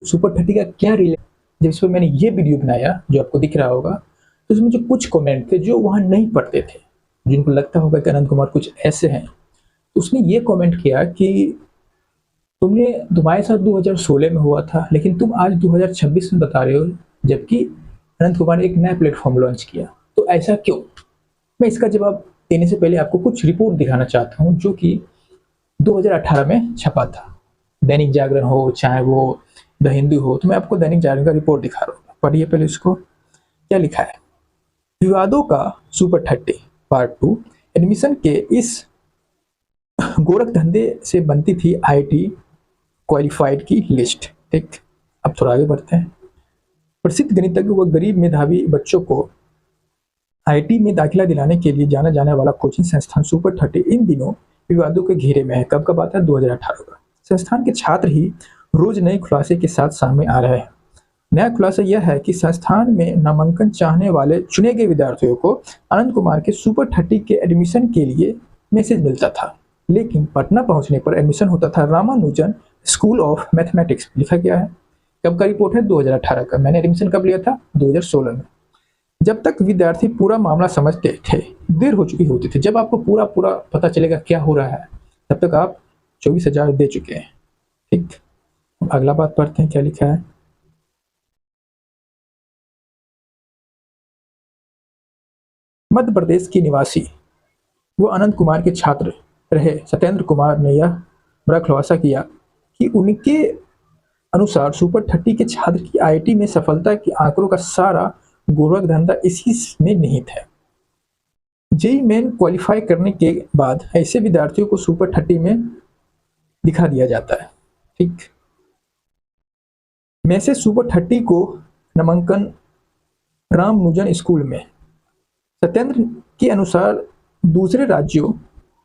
Super 30 का क्या relation. जब इस पर मैंने ये वीडियो बनाया जो आपको दिख रहा होगा, तो उसमें जो कुछ कमेंट थे जो वहाँ नहीं पढ़ते थे, जिनको लगता होगा कि अनंत कुमार कुछ ऐसे हैं, तो उसने ये कमेंट किया कि तुम्हारे साथ 2016 में हुआ था, लेकिन तुम आज 2026 में बता रहे हो, जबकि अनंत कुमार ने एक नया प्लेटफॉर्म लॉन्च किया, तो ऐसा क्यों। मैं इसका जवाब देने से पहले आपको कुछ रिपोर्ट दिखाना चाहता हूँ जो कि 2018 में छपा था। दैनिक जागरण हो चाहे वो द हिंदू हो, तो मैं आपको दैनिक जागरण का रिपोर्ट दिखा रहा हूँ, पढ़िए पहले इसको। क्या लिखा है। विवादों का सुपर 30 पार्ट 2। एडमिशन के इस गोरख धंधे से बनती थी आईटी क्वालिफाइड की लिस्ट। ठीक, अब थोड़ा आगे बढ़ते हैं। प्रसिद्ध गणितज्ञ व गरीब मेधावी बच्चों को आईटी में दाखिला दिलाने के लिए जाना जाने वाला कोचिंग संस्थान सुपर 30 इन दिनों विवादों के घेरे में है। कब कब आता है, 2018 का। संस्थान के छात्र ही रोज नए खुलासे के साथ सामने आ रहे हैं। नया खुलासा यह है कि संस्थान में नामांकन चाहने वाले चुने गए विद्यार्थियों को अनंत कुमार के सुपर 30 के एडमिशन के लिए मैसेज मिलता था, लेकिन पटना पहुंचने पर एडमिशन होता था रामानुजन स्कूल ऑफ मैथमेटिक्स। लिखा गया है। कब का रिपोर्ट है, 2018 का। मैंने एडमिशन कब लिया था, 2016 में। जब तक विद्यार्थी पूरा मामला समझते थे, देर हो चुकी होती थी। जब आपको पूरा पूरा पता चलेगा क्या हो रहा है, तब तक आप 24,000 दे चुके हैं। ठीक, अगला बात पढ़ते हैं क्या लिखा है। मध्य प्रदेश के निवासी वो अनंत कुमार के छात्र रहे सत्येंद्र कुमार ने यह बड़ा खुलासा किया कि उनके अनुसार सुपर 30 के छात्र की आईआईटी में सफलता के आंकड़ों का सारा गोरख धंधा इसी में निहित है। जेई मेन क्वालिफाई करने के बाद ऐसे विद्यार्थियों को सुपर 30 में दिखा दिया जाता है। ठीक, में से सुपर 30 को नामांकन रामानुजन स्कूल में। सत्येंद्र के अनुसार दूसरे राज्यों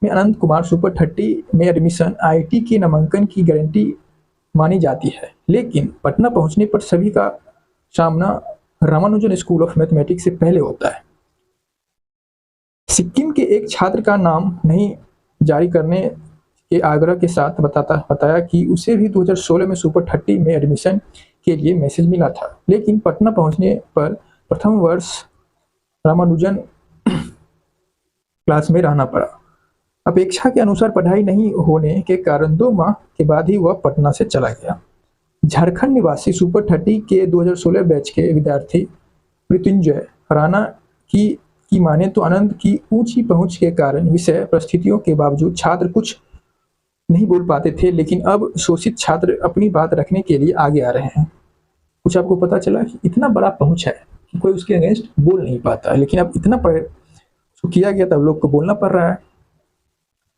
में अनंत कुमार सुपर 30 में एडमिशन आईआईटी के नामांकन की गारंटी मानी जाती है, लेकिन पटना पहुंचने पर सभी का सामना रामानुजन स्कूल ऑफ मैथमेटिक्स से पहले होता है। सिक्किम के एक छात्र का नाम नहीं जारी करने के आग्रह के साथ बताया कि उसे भी 2016 में सुपर 30 में एडमिशन के लिए मैसेज मिला था, लेकिन पटना पहुंचने पर प्रथम वर्ष रामानुजन क्लास में रहना पड़ा। अपेक्षा के अनुसार पढ़ाई नहीं होने के कारण 2 माह के बाद ही वह पटना से चला गया। झारखंड निवासी सुपर 30 के 2016 बैच के विद्यार्थी मृत्युंजय राणा की माने तो अनंत की ऊंची पहुंच के कारण विषय परिस्थितियों के बावजूद छात्र कुछ नहीं बोल पाते थे, लेकिन अब शोषित छात्र अपनी बात रखने के लिए आगे आ रहे हैं। कुछ आपको पता चला कि इतना बड़ा पहुंच है कि कोई उसके अगेंस्ट बोल नहीं पाता, लेकिन अब इतना किया गया तब लोग को बोलना पड़ रहा है।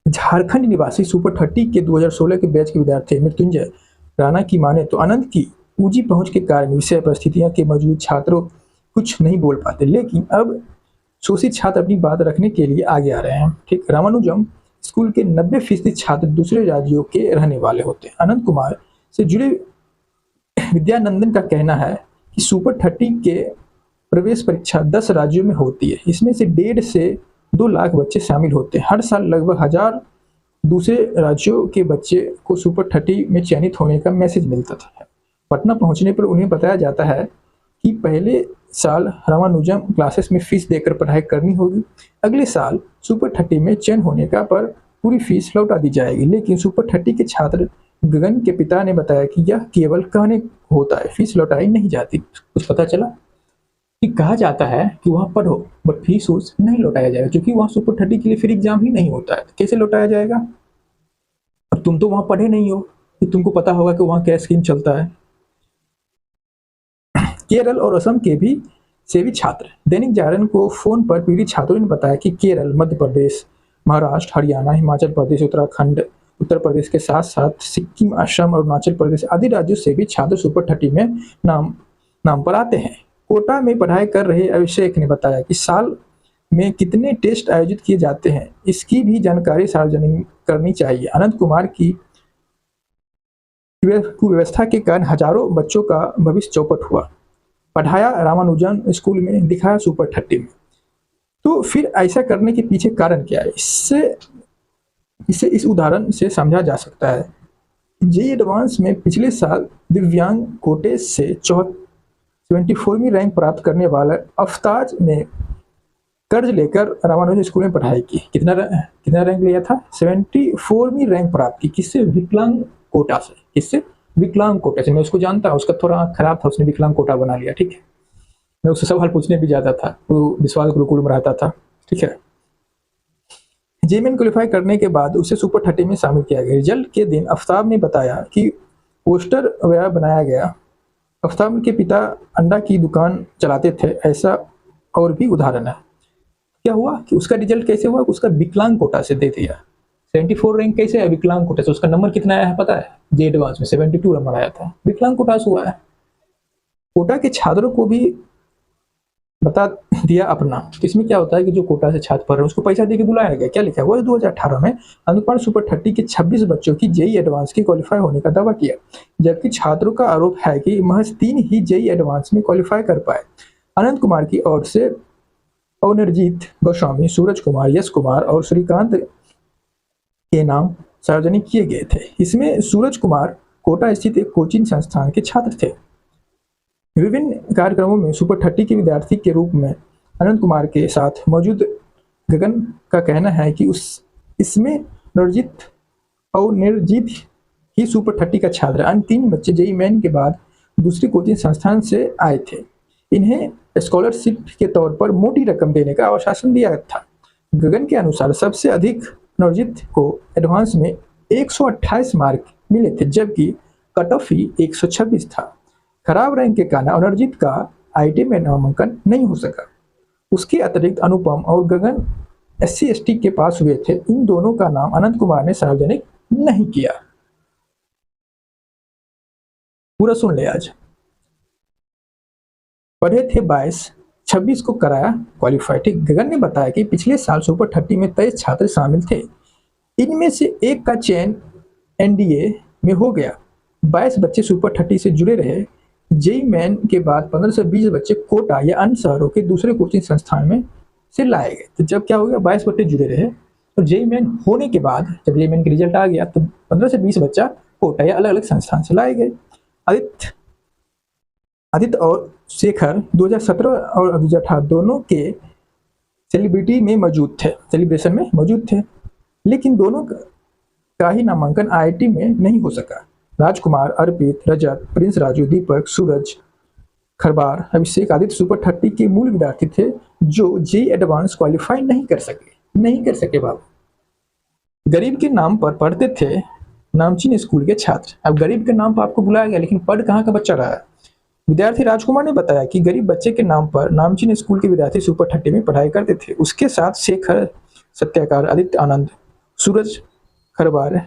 झारखंड निवासी सुपर 30 के 2016 के बैच के विद्यार्थी मृत्युंजय राणा की माने तो अनंत की ऊंची पहुंच के कारण विषय परिस्थितियां के मौजूद छात्रों कुछ नहीं बोल पाते, लेकिन अब शोषित छात्र अपनी बात रखने के लिए आगे आ रहे हैं। ठीक, रामानुजम स्कूल के 90% छात्र दूसरे राज्यों के रहने वाले होते हैं। अनंत कुमार से जुड़े विद्यानंदन का कहना है कि सुपर 30 के प्रवेश परीक्षा 10 राज्यों में होती है। इसमें से 1.5 से 2 लाख बच्चे शामिल होते हैं। हर साल लगभग 1000 दूसरे राज्यों के बच्चे को सुपर 30 में चयनित होने का मैसेज मिलता था। पटना पहुंचने पर उन्हें बताया जाता है कि पहले साल रामानुजम क्लासेस में फीस देकर पढ़ाई करनी होगी, अगले साल सुपर 30 में चयन होने का पर पूरी फीस लौटा दी जाएगी। लेकिन सुपर 30 के छात्र गगन के पिता ने बताया कि यह केवल कहने होता है, फीस लौटाई नहीं जाती। कुछ पता चला कि कहा जाता है कि वहाँ पढ़ो बट फीस नहीं लौटाया जाएगा, क्योंकि वहाँ सुपर 30 के लिए फिर एग्जाम ही नहीं होता है, तो कैसे लौटाया जाएगा। और तुम तो वहाँ पढ़े नहीं हो कि तुमको पता होगा कि वहाँ क्या स्कीम चलता है। केरल और असम के भी छात्र दैनिक जागरण को फोन पर पीड़ित छात्रों ने बताया कि केरल, मध्य प्रदेश, महाराष्ट्र, हरियाणा, हिमाचल प्रदेश, उत्तराखंड, उत्तर प्रदेश के साथ साथ सिक्किम, असम, अरुणाचल प्रदेश आदि राज्यों से भी छात्र सुपर 30 में नाम पर आते हैं। कोटा में पढ़ाई कर रहे अभिषेक ने बताया कि साल में कितने टेस्ट आयोजित किए जाते हैं, इसकी भी जानकारी सार्वजनिक करनी चाहिए। अनंत कुमार की कुव्यवस्था के कारण हजारों बच्चों का भविष्य चौपट हुआ। पढ़ाया रामानुजन स्कूल में, दिखाया सुपर 30 में। तो फिर ऐसा करने के पीछे कारण क्या है, इसे इस उदाहरण से समझा जा सकता है जेईई एडवांस में पिछले साल दिव्यांग कोटे से 74वीं रैंक प्राप्त करने वाला अफताज ने कर्ज लेकर रामानुजन स्कूल में पढ़ाई की। कितना रैंक लिया था? 74वीं रैंक प्राप्त की। किससे? विकलांग कोटा से। किससे? विकलांग कोटा से। मैं उसको जानता हूँ, उसका थोड़ा खराब था, उसने विकलांग कोटा बना लिया। ठीक है, मैं उससे सवाल पूछने भी जाता था, वो विश्वास गुरुकुल में रहता था। ठीक है, जेईई मेन क्वालिफाई करने के बाद उसे सुपर 30 में शामिल किया गया। रिजल्ट के दिन आफ्ताब ने बताया कि पोस्टर वगैरह बनाया गया। आफ्ताब के पिता अंडा की दुकान चलाते थे। ऐसा और भी उदाहरण है। क्या हुआ कि उसका रिजल्ट कैसे हुआ? उसका विकलांग कोटा से दे दिया। 74 रैंक कैसे है? विकलांग कोटा से। उसका नंबर कितना आया है पता है? जेईई एडवांस में 72 नंबर आया था, विकलांग कोटा से हुआ है। कोटा के छात्रों को भी बता दिया अपना। तो इसमें क्या होता है कि जो कोटा से छात्र पढ़ रहे हैं उसको पैसा देके बुलाया गया। क्या लिखा हुआ है? 2018 में अनुपान सुपर 30 के 26 बच्चों की जेईई एडवांस की क्वालिफाई होने का दावा किया, जबकि छात्रों का आरोप है कि महज 3 ही जेईई एडवांस में क्वालिफाई कर पाए। अनंत कुमार की ओर से अवनरजीत गोस्वामी, सूरज कुमार, यश कुमार और श्रीकांत के नाम सार्वजनिक किए गए थे। इसमें सूरज कुमार कोटा स्थित एक कोचिंग संस्थान के छात्र थे। विभिन्न कार्यक्रमों में सुपर 30 के विद्यार्थी के रूप में अनंत कुमार के साथ मौजूद गगन का कहना है कि इसमें नरजीत और निर्जीत ही सुपर 30 का छात्र। अन्य 3 बच्चे जेईई मेन के बाद दूसरी कोचिंग संस्थान से आए थे। इन्हें स्कॉलरशिप के तौर पर मोटी रकम देने का आश्वासन दिया था। गगन के अनुसार सबसे अधिक नरजीत को एडवांस में 128 मार्क मिले थे, जबकि कट ऑफ ही 126 था। खराब रैंक के कारण अनर्जित का आईटी में नामांकन नहीं हो सका। उसके अतिरिक्त अनुपम और गगन SC/ST के पास हुए थे। इन दोनों का नाम अनंत कुमार ने सार्वजनिक नहीं किया। पूरा सुन ले। आज पढ़े थे 22, 26 को कराया क्वालिफाई। ठीक, गगन ने बताया कि पिछले साल सुपर 30 में 23 छात्र शामिल थे। इनमें से एक का चयन एनडीए में हो गया। 22 बच्चे सुपर 30 से जुड़े रहे। जेईई मेन के बाद 15 से 20 बच्चे कोटा या अन्य शहरों के दूसरे कोचिंग संस्थान में से लाए गए। तो जब क्या हो गया, 22 बच्चे जुड़े रहे और जेईई मेन होने के बाद जब जेईई मेन का रिजल्ट आ गया तो 15 से 20 बच्चा कोटा या अलग अलग संस्थान से लाए गए। आदित्य और शेखर 2017 और 2018 दोनों के सेलिब्रेशन में मौजूद थे, लेकिन दोनों का ही नामांकन आईआईटी में नहीं हो सका। राजकुमार, अर्पित, रजत, प्रिंस राजू, दीपक, सूरज, खरबार, अभिषेक, आदित्य सुपर 30 के मूल विद्यार्थी थे जो जेईई एडवांस क्वालिफाई नहीं कर सके बाबू। गरीब के नाम पर पढ़ते थे नामचीन स्कूल के छात्र। अब गरीब के नाम पर आपको बुलाया गया, लेकिन पढ़ कहाँ का बच्चा रहा है? विद्यार्थी राजकुमार ने बताया कि गरीब बच्चे के नाम पर नामचीन स्कूल के विद्यार्थी सुपर 30 में पढ़ाई करते थे। उसके साथ शेखर, सत्याकार, आदित्य आनंद, सूरज, खरबार,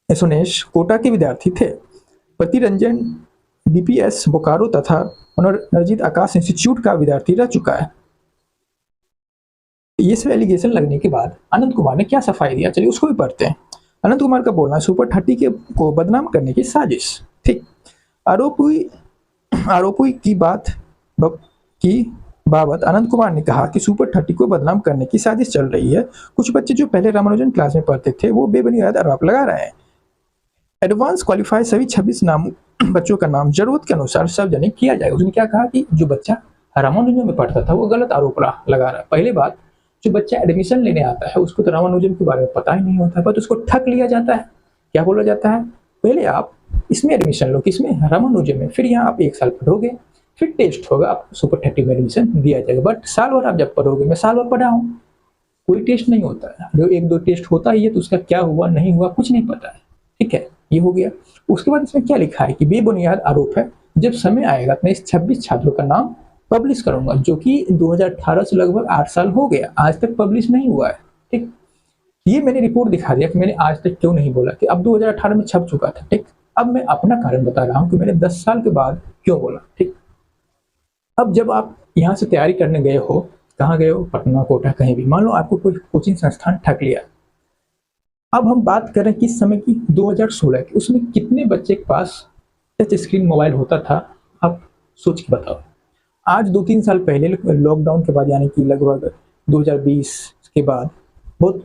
सोनेश कोटा के विद्यार्थी थे। प्रतिरंजन DPS बोकारो तथा नरजीत आकाश इंस्टीट्यूट का विद्यार्थी रह चुका है। ये सब एलिगेशन लगने के बाद अनंत कुमार ने क्या सफाई दिया, चलिए उसको भी पढ़ते हैं। अनंत कुमार का बोलना सुपर 30 को बदनाम करने की साजिश। ठीक, आरोपी की बाबत अनंत कुमार ने कहा कि सुपर 30 को बदनाम करने की साजिश चल रही है। कुछ बच्चे जो पहले रामानुजन क्लास में पढ़ते थे वो बेबुनियाद आरोप लगा रहे हैं। एडवांस क्वालिफाई सभी 26 बच्चों का नाम जरूरत के अनुसार सार्वजनिक किया जाएगा। उसने क्या कहा कि जो बच्चा रामानुजन में पढ़ता था वो गलत आरोप लगा रहा है। पहले बात, जो बच्चा एडमिशन लेने आता है उसको तो रामानुजन के बारे में पता ही नहीं होता है, बट उसको ठग लिया जाता है। क्या बोला जाता है? पहले आप इसमें एडमिशन लो, किसमें? रामानुजन में। फिर यहाँ आप 1 साल पढ़ोगे, फिर टेस्ट होगा, आप सुपर 30 में एडमिशन दिया जाएगा। बट साल भर आप जब पढ़ोगे, मैं साल भर पढ़ा हूँ, कोई टेस्ट नहीं होता है। जो 1-2 टेस्ट होता ही है तो उसका क्या हुआ नहीं हुआ कुछ नहीं पता है। ठीक है, ये हो गया। उसके बाद इसमें क्या लिखा है कि बेबुनियाद आरोप है। जब समय आएगा मैं इस 26 छात्रों का नाम पब्लिश करूंगा, जो कि 2018 से लगभग 8 साल हो गया, आज तक पब्लिश नहीं हुआ है। ठीक, ये मैंने रिपोर्ट दिखा दिया कि मैंने आज तक क्यों नहीं बोला कि अब 2018 में छप चुका था। ठीक, अब मैं अपना कारण बता रहा हूँ कि मैंने 10 साल के बाद क्यों बोला। ठीक, अब जब आप यहाँ से तैयारी करने गए हो, कहाँ गए हो? पटना, कोटा, कहीं भी, मान लो आपको कोई कोचिंग संस्थान ठग लिया। अब हम बात करें किस समय की, 2016 की। उसमें कितने बच्चे के पास टच स्क्रीन मोबाइल होता था? आप सोच के बताओ। आज 2-3 साल पहले लॉकडाउन के बाद, यानी कि लगभग 2020 के बाद बहुत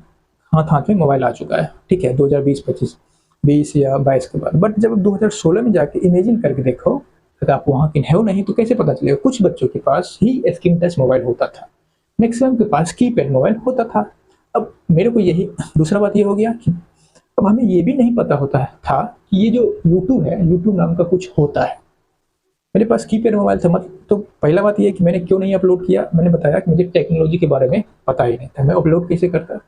हाथ में मोबाइल आ चुका है। ठीक है, 2020-25 20 या 22 के बाद। बट जब 2016 में जाके इमेजिन करके देखो, अगर आप वहाँ के हो नहीं तो कैसे पता चलेगा। कुछ बच्चों के पास ही स्क्रीन टच मोबाइल होता था, मैक्सिमम के पास कीपैड मोबाइल होता था। अब मेरे को यही दूसरा बात ये हो गया कि अब हमें ये भी नहीं पता होता था कि ये जो यूट्यूब है, यूट्यूब नाम का कुछ होता है। मेरे पास कीपैड मोबाइल था, मत तो पहला बात ये है कि मैंने क्यों नहीं अपलोड किया। मैंने बताया कि मुझे टेक्नोलॉजी के बारे में पता ही नहीं था, मैं अपलोड कैसे करता।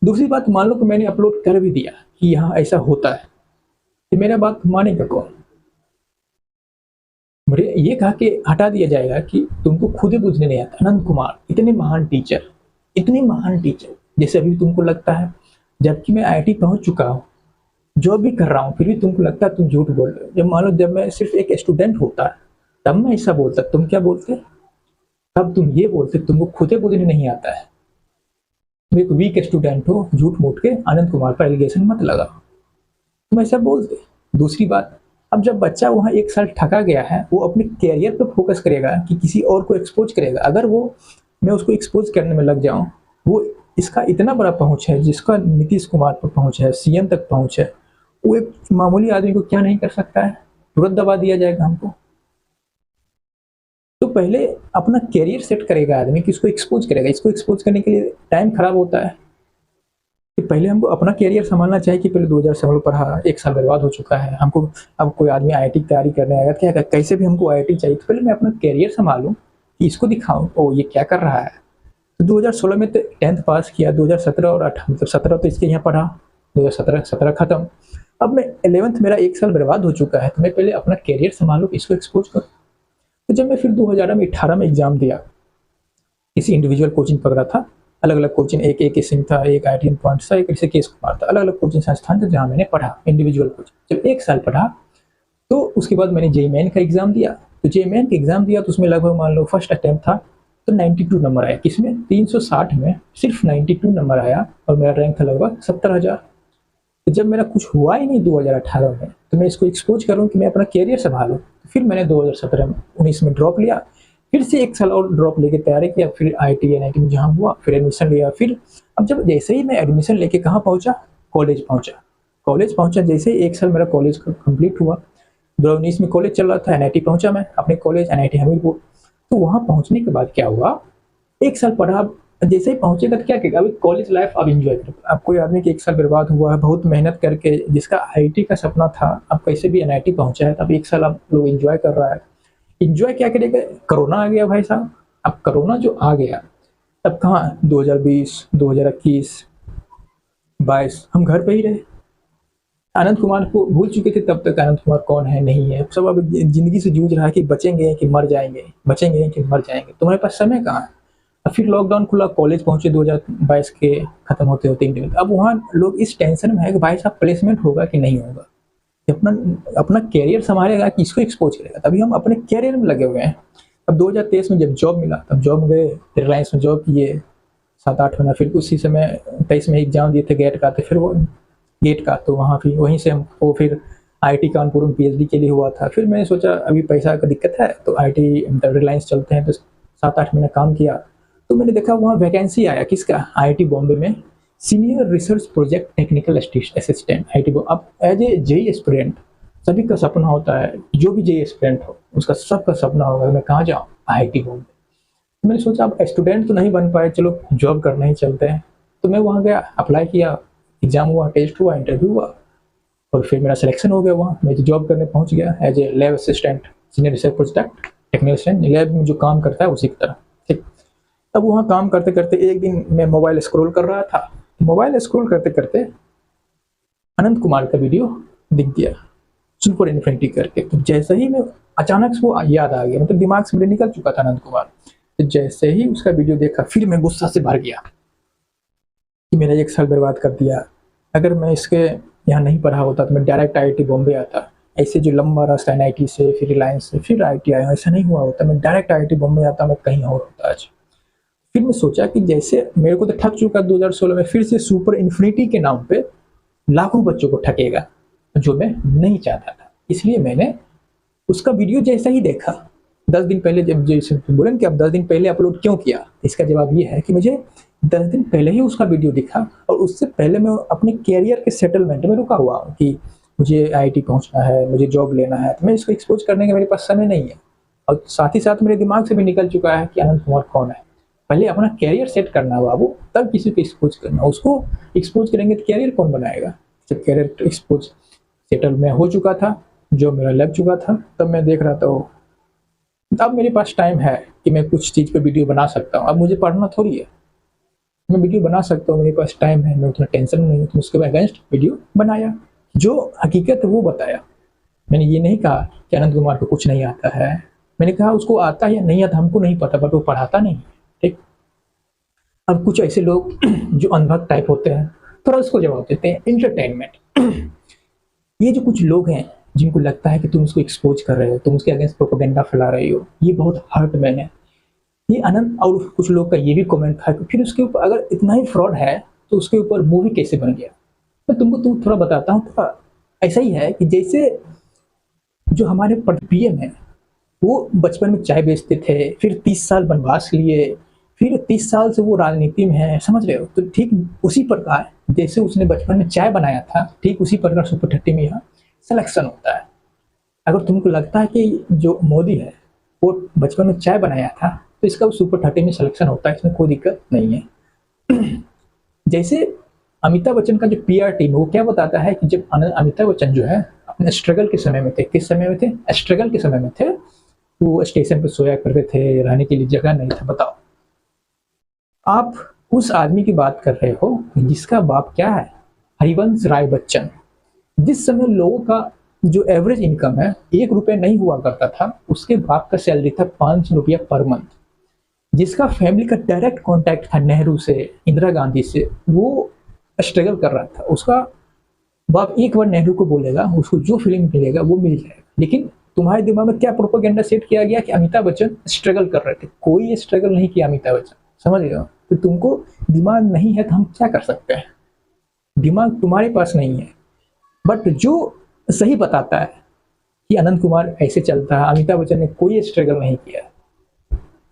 दूसरी बात, मान लो कि मैंने अपलोड कर भी दिया कि यहाँ ऐसा होता है, तो मेरा बात मानेगा कौन। मुझे ये कहा कि हटा दिया जाएगा कि तुमको खुद ही बुझने नहीं आता। अनंत कुमार इतने महान टीचर, इतने महान टीचर, जैसे अभी तुमको लगता है, जबकि मैं आईआईटी पहुंच चुका हूँ, जॉब भी कर रहा हूँ, फिर भी तुमको लगता है तुम झूठ बोल रहे हो। जब मान लो जब मैं सिर्फ एक स्टूडेंट होता तब मैं ऐसा बोलता, तुम क्या बोलते, तब तुम ये बोलते तुमको खुद ही बुझने नहीं आता है, तुम एक वीक स्टूडेंट हो, झूठ मूठ के अनंत कुमार पर एलिगेशन मत लगाओ, तुम ऐसा बोलते। दूसरी बात, अब जब बच्चा वहाँ 1 साल ठगा गया है, वो अपने कैरियर पर फोकस करेगा कि किसी और को एक्सपोज करेगा। अगर वो मैं उसको एक्सपोज करने में लग जाऊँ, वो इसका इतना बड़ा पहुँच है, जिसका नीतीश कुमार पर पहुँच है, सीएम तक पहुँच है, वो एक मामूली आदमी को क्या नहीं कर सकता है, तुरंत दबा दिया जाएगा हमको। तो पहले अपना कैरियर सेट करेगा आदमी कि इसको एक्सपोज करेगा। इसको एक्सपोज करने के लिए टाइम खराब होता है कि पहले हमको अपना कैरियर संभालना चाहिए कि पहले 2016 पढ़ा, 1 साल बर्बाद हो चुका है हमको। अब कोई आदमी आईआईटी की तैयारी करने आएगा, क्या कैसे भी हमको आईआईटी चाहिए, तो पहले मैं अपना कैरियर संभालूं कि इसको दिखाऊं ओ ये क्या कर रहा है। तो 2016 में तो 10th पास किया, 2017 और 18 मतलब 17 तो इसके यहाँ पढ़ा, 2017 खत्म। अब मैं 11th, मेरा 1 साल बर्बाद हो चुका है, तो मैं पहले अपना कैरियर संभालूं, इसको एक्सपोज करूँ। तो जब मैं फिर 2018 में एग्जाम दिया, किसी इंडिविजुअल कोचिंग पकड़ा था, अलग अलग कोचिंग, एक सिंह था, एक IIT पॉइंट था, एक ऋषिकेश कुमार था, अलग अलग कोचिंग संस्थान थे जहाँ मैंने पढ़ा इंडिविजुअल कोचिंग। जब 1 साल पढ़ा तो उसके बाद मैंने जेईई मेन का एग्जाम दिया। तो जेईई मेन का एग्जाम दिया तो उसमें लगभग मान लो फर्स्ट अटेम्प्ट था तो 92 नंबर आया, किसमें 360 में सिर्फ 92 नंबर आया, और मेरा रैंक था लगभग 70,000। तो जब मेरा कुछ हुआ ही नहीं 2018 में, तो मैं इसको एक्सपोज करूँ कि मैं अपना कैरियर संभालूँ। तो फिर मैंने 2017-19 में ड्रॉप लिया, फिर से 1 साल और ड्रॉप लेके तैयारी किया, फिर IIT NIT में जहाँ हुआ, फिर एडमिशन लिया। फिर अब जब जैसे ही मैं एडमिशन लेके कहाँ पहुँचा, कॉलेज पहुँचा। जैसे ही 1 साल मेरा कॉलेज कंप्लीट हुआ, 2019 में कॉलेज चल रहा था, NIT पहुँचा मैं अपने कॉलेज NIT हमीरपुर। तो वहाँ पहुँचने के बाद क्या हुआ, 1 साल पढ़ा, जैसे ही पहुँचेगा तो क्या करेगा, अभी कॉलेज लाइफ आप इंजॉय करो। अब कोई आदमी के 1 साल बर्बाद हुआ है, बहुत मेहनत करके, जिसका IIT का सपना था, अब कैसे भी NIT पहुँचा है, तब 1 साल आप लोग इंजॉय कर रहा है। इंजॉय क्या करेगा, कोरोना आ गया भाई साहब। अब कोरोना जो आ गया, तब कहाँ 2020, 2021, 22 हम घर पे ही रहे। आनंद कुमार को भूल चुके थे तब तक, आनंद कुमार कौन है नहीं है, सब अब जिंदगी से जूझ रहा है कि बचेंगे कि मर जाएंगे, बचेंगे कि मर जाएंगे। तुम्हारे पास समय कहाँ है। अब फिर लॉकडाउन खुला, कॉलेज पहुंचे 2022 के खत्म होते होते इंटरव्यू। अब वहाँ लोग इस टेंशन में है कि भाई साहब प्लेसमेंट होगा कि नहीं होगा, अपना अपना कैरियर संभालेगा कि इसको एक्सपोज करेगा। तभी हम अपने कैरियर में लगे हुए हैं। अब 2023 में जब जॉब मिला, तब जॉब में गए, रिलायंस में जॉब किए 7-8 महीना, फिर उसी समय 23 में एग्जाम दिए थे गेट का, तो फिर वो गेट का, तो वहाँ फिर वहीं से हमको फिर IIT कानपुर में PhD के लिए हुआ था। फिर मैंने सोचा अभी पैसा का दिक्कत है तो IIT रिलायंस चलते हैं, तो 7-8 महीना काम किया। तो मैंने देखा वहाँ वैकेंसी आया, किसका, IIT बॉम्बे में senior research project technical assistant IIT Bombay. अब एज ए जेईई एस्पिरेंट सभी का सपना होता है, जो भी जेईई एस्पिरेंट हो उसका सबका सपना होगा मैं कहाँ जाऊँ, IIT बॉम्बे। तो मैंने सोचा अब स्टूडेंट तो नहीं बन पाए, चलो जॉब करने ही चलते हैं। तो मैं वहाँ गया, अप्लाई किया, एग्जाम हुआ, टेस्ट हुआ, इंटरव्यू हुआ, और फिर मेरा सिलेक्शन हो गया। वहाँ मैं जॉब करने पहुँच गया as a lab assistant, senior research project technical assistant, lab में जो काम करता है उसी की तरह। ठीक, तब वहाँ काम करते करते एक दिन मैं मोबाइल स्क्रॉल कर रहा था, मोबाइल स्क्रॉल करते करते अनंत कुमार का वीडियो दिख गया, सुपर इन्फिनिटी करके। तो जैसे ही मैं अचानक से वो याद आ गया, मतलब दिमाग से मेरे निकल चुका था अनंत कुमार। तो जैसे ही उसका वीडियो देखा, फिर मैं गुस्सा से भर गया कि मेरा 1 साल बर्बाद कर दिया। अगर मैं इसके यहाँ नहीं पढ़ा होता तो मैं डायरेक्ट IIT बॉम्बे आता। ऐसे जो लंबा रास्ता NIT से, फिर रिलायंस से, फिर IIT आया, ऐसा नहीं हुआ होता, मैं डायरेक्ट IIT बॉम्बे आता, मैं कहीं और होता आज। फिर मैं सोचा कि जैसे मेरे को तो ठग चुका 2016 में, फिर से सुपर इन्फिनिटी के नाम पे लाखों बच्चों को ठगेगा, जो मैं नहीं चाहता था। इसलिए मैंने उसका वीडियो जैसा ही देखा 10 दिन पहले, जब जैसे बोले कि अब 10 दिन पहले अपलोड क्यों किया, इसका जवाब ये है कि मुझे 10 दिन पहले ही उसका वीडियो दिखा, और उससे पहले मैं अपने कैरियर के सेटलमेंट में रुका हुआ हूँ कि मुझे आईआईटी पहुंचना है, मुझे जॉब लेना है, तो मैं इसको एक्सपोज करने का मेरे पास समय नहीं है। और साथ ही साथ मेरे दिमाग से भी निकल चुका है कि अनंत कुमार कौन है। पहले अपना कैरियर सेट करना बाबू, तब किसी को एक्सपोज करना। उसको एक्सपोज करेंगे तो कैरियर कौन बनाएगा? जब कैरियर एक्सपोज सेटल मैं हो चुका था, जो मेरा लग चुका था, तब मैं देख रहा था अब मेरे पास टाइम है कि मैं कुछ चीज़ पे वीडियो बना सकता हूँ। अब मुझे पढ़ना थोड़ी है, मैं वीडियो बना सकता हूँ, मेरे पास टाइम है, मैं उतना टेंशन नहीं हूँ, तो उसके अगेंस्ट वीडियो बनाया, जो हकीकत है वो बताया। मैंने ये नहीं कहा कि अनंत कुमार को कुछ नहीं आता है, मैंने कहा उसको आता है या नहीं आता हमको नहीं पता, बट वो पढ़ाता नहीं। ठीक। अब कुछ ऐसे लोग जो अनभक्त टाइप होते हैं, थोड़ा उसको जवाब देते हैं इंटरटेनमेंट। ये जो कुछ लोग हैं जिनको लगता है कि तुम उसको एक्सपोज कर रहे हो, तुम उसके अगेंस्ट प्रोपेगेंडा फैला रही हो, ये बहुत हर्ट मैन है। ये अनंत और कुछ लोग का ये भी कमेंट था कि फिर उसके ऊपर अगर इतना ही फ्रॉड है तो उसके ऊपर मूवी कैसे बन गया। मैं तुमको थोड़ा बताता हूँ। थोड़ा ऐसा ही है कि जैसे जो हमारे पीएम है, वो बचपन में चाय बेचते थे, फिर 30 साल वनवास लिए, फिर 30 साल से वो राजनीति में है, समझ रहे हो? तो ठीक उसी प्रकार जैसे उसने बचपन में चाय बनाया था, ठीक उसी प्रकार सुपर 30 में यहाँ सिलेक्शन होता है। अगर तुमको लगता है कि जो मोदी है वो बचपन में चाय बनाया था, तो इसका सुपर 30 में सिलेक्शन होता है, इसमें कोई दिक्कत नहीं है। जैसे अमिताभ बच्चन का जो पीआर टीम है वो क्या बताता है कि जब अमिताभ बच्चन जो है अपने स्ट्रगल के समय में थे, किस समय में थे? स्ट्रगल के समय में थे, तो वो स्टेशन पे सोया करते थे, रहने के लिए जगह नहीं था। बताओ, आप उस आदमी की बात कर रहे हो जिसका बाप क्या है? हरिवंश राय बच्चन। जिस समय लोगों का जो एवरेज इनकम है 1 रुपया नहीं हुआ करता था, उसके बाप का सैलरी था 500 रुपया पर मंथ। जिसका फैमिली का डायरेक्ट कांटेक्ट था नेहरू से, इंदिरा गांधी से, वो स्ट्रगल कर रहा था। उसका बाप एक बार नेहरू को बोलेगा, उसको जो फिल्म मिलेगा वो मिल जाएगा। लेकिन तुम्हारे दिमाग में क्या प्रोपेगेंडा सेट किया गया कि अमिताभ बच्चन स्ट्रगल कर रहे थे? कोई स्ट्रगल नहीं किया अमिताभ बच्चन, समझ रहे हो? तो तुमको दिमाग नहीं है तो हम क्या कर सकते हैं? दिमाग तुम्हारे पास नहीं है, बट जो सही बताता है कि अनंत कुमार ऐसे चलता है, अमिताभ बच्चन ने कोई स्ट्रगल नहीं किया।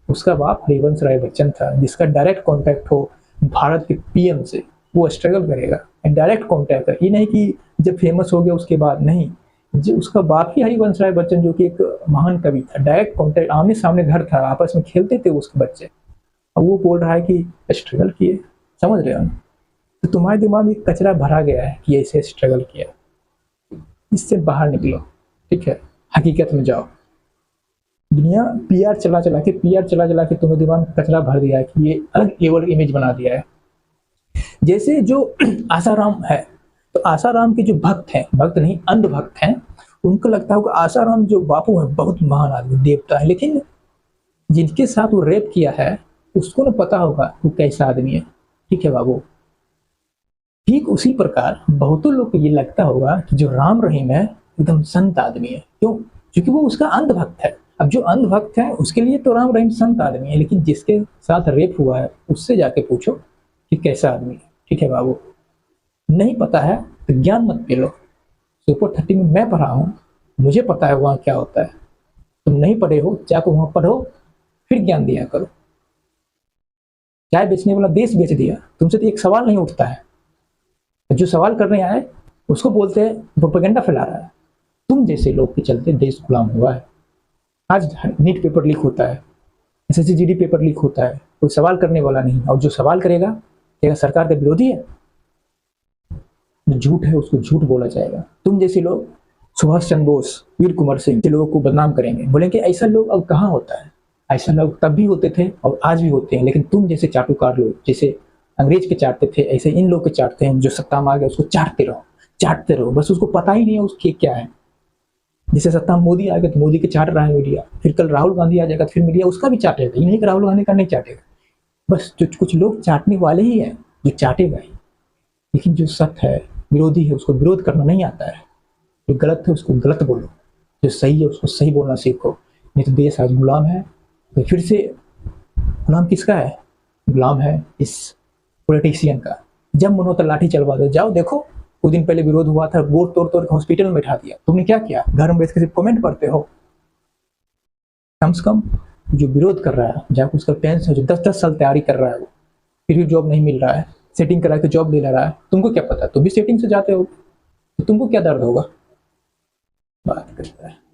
उसका बाप हरिवंश राय बच्चन था, जिसका डायरेक्ट कांटेक्ट हो भारत के पीएम से, वो स्ट्रगल करेगा। डायरेक्ट कांटेक्ट है, ये नहीं कि जब फेमस हो गया उसके बाद, नहीं। जो उसका बाप ही हरिवंश राय बच्चन, जो कि एक महान कवि था, डायरेक्ट कांटेक्ट, आमने सामने घर था, आपस में खेलते थे उसके बच्चे। अब वो बोल रहा है कि स्ट्रगल किए, समझ रहे हो? तो तुम्हारे दिमाग में कचरा भरा गया है कि ऐसे स्ट्रगल किया। इससे बाहर निकलो, ठीक है? हकीकत में जाओ। दुनिया पीआर चला चला के तुम्हें दिमाग में कचरा भर दिया है कि ये अलग लेवल इमेज बना दिया है। जैसे जो आसाराम है, तो आसाराम के जो भक्त हैं, भक्त नहीं अंधभक्त हैं, उनको लगता होगा आसाराम जो बापू है बहुत महान आदमी, देवता है। लेकिन जिनके साथ वो रेप किया है उसको ना पता होगा वो कैसा आदमी है, ठीक है बाबू? ठीक उसी प्रकार बहुतों लोग को ये लगता होगा कि जो राम रहीम है एकदम संत आदमी है। क्यों? क्योंकि वो उसका अंधभक्त है। अब जो अंधभक्त है उसके लिए तो राम रहीम संत आदमी है, लेकिन जिसके साथ रेप हुआ है उससे जाके पूछो कि कैसा आदमी है, ठीक है बाबू? नहीं पता है तो ज्ञान मत पी लो। सुपर 30 में मैं पढ़ा हूँ, मुझे पता है वहाँ क्या होता है। तुम नहीं पढ़े हो, जाकर वहाँ पढ़ो, फिर ज्ञान दिया करो। चाय बेचने वाला देश बेच दिया, तुमसे तो एक सवाल नहीं उठता है। जो सवाल करने आए उसको बोलते हैं प्रोपेगेंडा फैला रहा है। तुम जैसे लोग के चलते देश गुलाम हुआ है। आज नीट पेपर लीक होता है, एसएससी जीडी पेपर लीक होता है, कोई सवाल करने वाला नहीं, और जो सवाल करेगा क्या सरकार का विरोधी है? जो झूठ है उसको झूठ बोला जाएगा। तुम जैसे लोग सुभाष चंद्र बोस, वीर कुंवर सिंह के लोगों को बदनाम करेंगे, बोलेंगे ऐसा लोग अब कहाँ होता है। ऐसा लोग तब भी होते थे और आज भी होते हैं, लेकिन तुम जैसे चाटुकार लोग, जैसे अंग्रेज के चाटते थे, ऐसे इन लोग के चाटते हैं। जो सत्ता में आ गया उसको चाटते रहो, बस उसको पता ही नहीं है उसके क्या है। जैसे सत्ता मोदी आ गया तो मोदी के चाट रहा है मीडिया, फिर कल राहुल गांधी आ जाएगा तो फिर मीडिया उसका भी चाटेगा। ये नहीं कि राहुल गांधी का नहीं चाटेगा, बस जो कुछ लोग चाटने वाले ही हैं जो चाटेगा ही। लेकिन जो सत्य है, विरोधी है, उसको विरोध करना नहीं आता है। जो गलत है उसको गलत बोलो, जो सही है उसको सही बोलना सीखो। नहीं तो देश आज गुलाम है। तो फिर से गुलाम किसका है? गुलाम है इस पॉलिटिशियन का। जब मन होता लाठी चलवा दो। जाओ देखो, कुछ दिन पहले विरोध हुआ था, बोर्ड तोड़ तोड़ के हॉस्पिटल में बैठा दिया। तुमने क्या किया? घर में बैठ के सिर्फ कमेंट पढ़ते हो। कम से कम जो विरोध कर रहा है, जाकर उसका पेरेंट्स है जो 10-10 साल तैयारी कर रहा है, वो फिर भी जॉब नहीं मिल रहा है, सेटिंग करा के जॉब ले ले रहा है। तुमको क्या पता? तुम भी सेटिंग से जाते हो तो तुमको क्या दर्द होगा? बात करता है।